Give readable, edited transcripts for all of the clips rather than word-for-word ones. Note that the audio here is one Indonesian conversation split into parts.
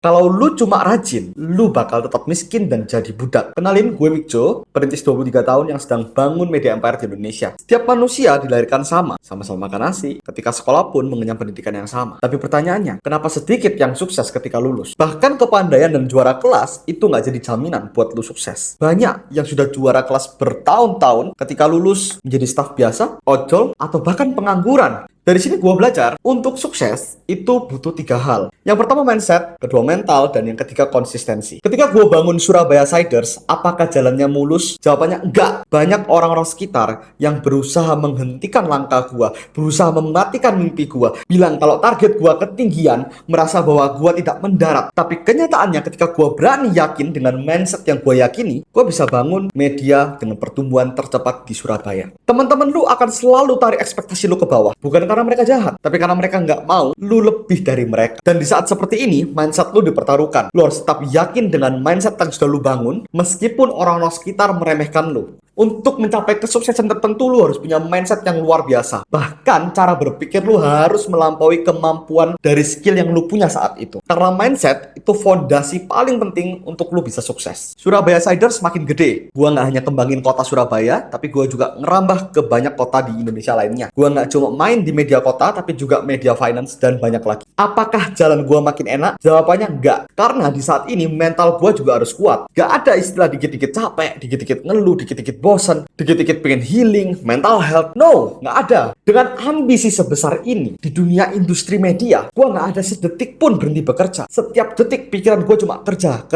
Kalau lu cuma rajin, lu bakal tetap miskin dan jadi budak. Kenalin, gue Mikjo, perintis 23 tahun yang sedang bangun media empire di Indonesia. Setiap manusia dilahirkan sama-sama makan nasi. Ketika sekolah pun mengenyam pendidikan yang sama. Tapi pertanyaannya, kenapa sedikit yang sukses ketika lulus? Bahkan kepandaian dan juara kelas itu nggak jadi jaminan buat lu sukses. Banyak yang sudah juara kelas bertahun-tahun ketika lulus menjadi staf biasa, ojol, atau bahkan pengangguran. Dari sini gue belajar, untuk sukses itu butuh 3 hal. Yang pertama mindset, kedua mental, dan yang ketiga konsistensi. Ketika gue bangun Surabaya Siders, apakah jalannya mulus? Jawabannya enggak. Banyak orang-orang sekitar yang berusaha menghentikan langkah gue, berusaha mematikan mimpi gue, bilang kalau target gue ketinggian, merasa bahwa gue tidak mendarat. Tapi kenyataannya ketika gue berani yakin dengan mindset yang gue yakini, gue bisa bangun media dengan pertumbuhan tercepat di Surabaya. Teman-teman lu akan selalu tarik ekspektasi lu ke bawah. Bukan karena mereka jahat, tapi karena mereka nggak mau lu lebih dari mereka. Dan di saat seperti ini, mindset lu dipertaruhkan. Lu harus tetap yakin dengan mindset yang sudah lu bangun, meskipun orang-orang sekitar meremehkan lu. Untuk mencapai kesuksesan tertentu, lu harus punya mindset yang luar biasa. Bahkan, cara berpikir lu harus melampaui kemampuan dari skill yang lu punya saat itu. Karena mindset itu fondasi paling penting untuk lu bisa sukses. Surabaya Siders makin gede. Gua nggak hanya kembangin kota Surabaya, tapi gua juga ngerambah ke banyak kota di Indonesia lainnya. Gua nggak cuma main di media kota, tapi juga media finance dan banyak lagi. Apakah jalan gua makin enak? Jawabannya enggak. Karena di saat ini mental gua juga harus kuat. Gak ada istilah dikit-dikit capek, dikit-dikit ngeluh, dikit-dikit bosan, dikit-dikit pengen healing, mental health. No, nggak ada. Dengan ambisi sebesar ini, di dunia industri media, gue nggak ada sedetik pun berhenti bekerja. Setiap detik pikiran gue cuma kerja.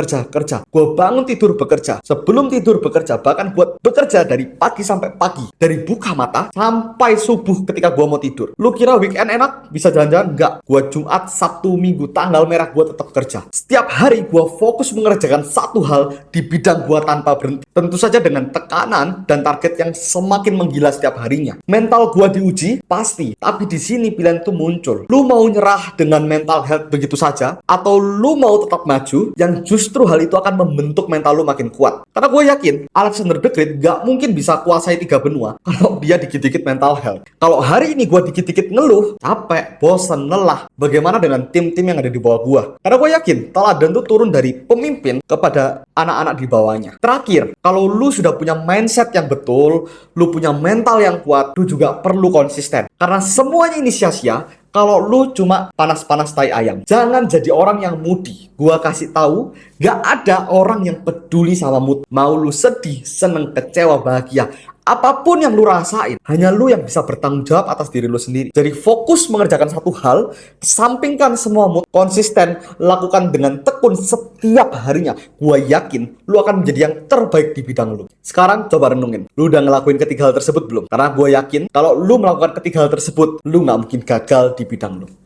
Gue bangun tidur bekerja. Sebelum tidur bekerja, bahkan buat bekerja dari pagi sampai pagi. Dari buka mata sampai subuh ketika gue mau tidur. Lu kira weekend enak? Bisa jalan-jalan? Nggak. Gue Jumat, Sabtu, Minggu, tanggal merah gue tetap kerja. Setiap hari gue fokus mengerjakan satu hal di bidang gue tanpa berhenti. Tentu saja dengan tekanan dan target yang semakin menggila setiap harinya. Mental gua diuji pasti, tapi di sini pilihan itu muncul. Lu mau nyerah dengan mental health begitu saja, atau lu mau tetap maju yang justru hal itu akan membentuk mental lu makin kuat. Karena gue yakin Alexander the Great gak mungkin bisa kuasai 3 benua kalau dia dikit-dikit mental health. Kalau hari ini gua dikit-dikit ngeluh, capek, bosan, lelah, bagaimana dengan tim-tim yang ada di bawah gua? Karena gue yakin teladan itu turun dari pemimpin kepada anak-anak di bawahnya. Terakhir, kalau lu sudah punya mindset yang betul, lu punya mental yang kuat, lu juga perlu konsisten. Karena semuanya ini sia-sia kalau lu cuma panas-panas tai ayam. Jangan jadi orang yang moody. Gua kasih tahu, gak ada orang yang peduli sama mood. Mau lu sedih, seneng, kecewa, bahagia, apapun yang lu rasain, hanya lu yang bisa bertanggung jawab atas diri lu sendiri. Jadi fokus mengerjakan satu hal, kesampingkan semua mood, konsisten, lakukan dengan tekun setiap harinya. Gua yakin lu akan menjadi yang terbaik di bidang lu. Sekarang coba renungin, lu udah ngelakuin ketiga hal tersebut belum? Karena gua yakin kalau lu melakukan ketiga hal tersebut, lu gak mungkin gagal di bidang lu.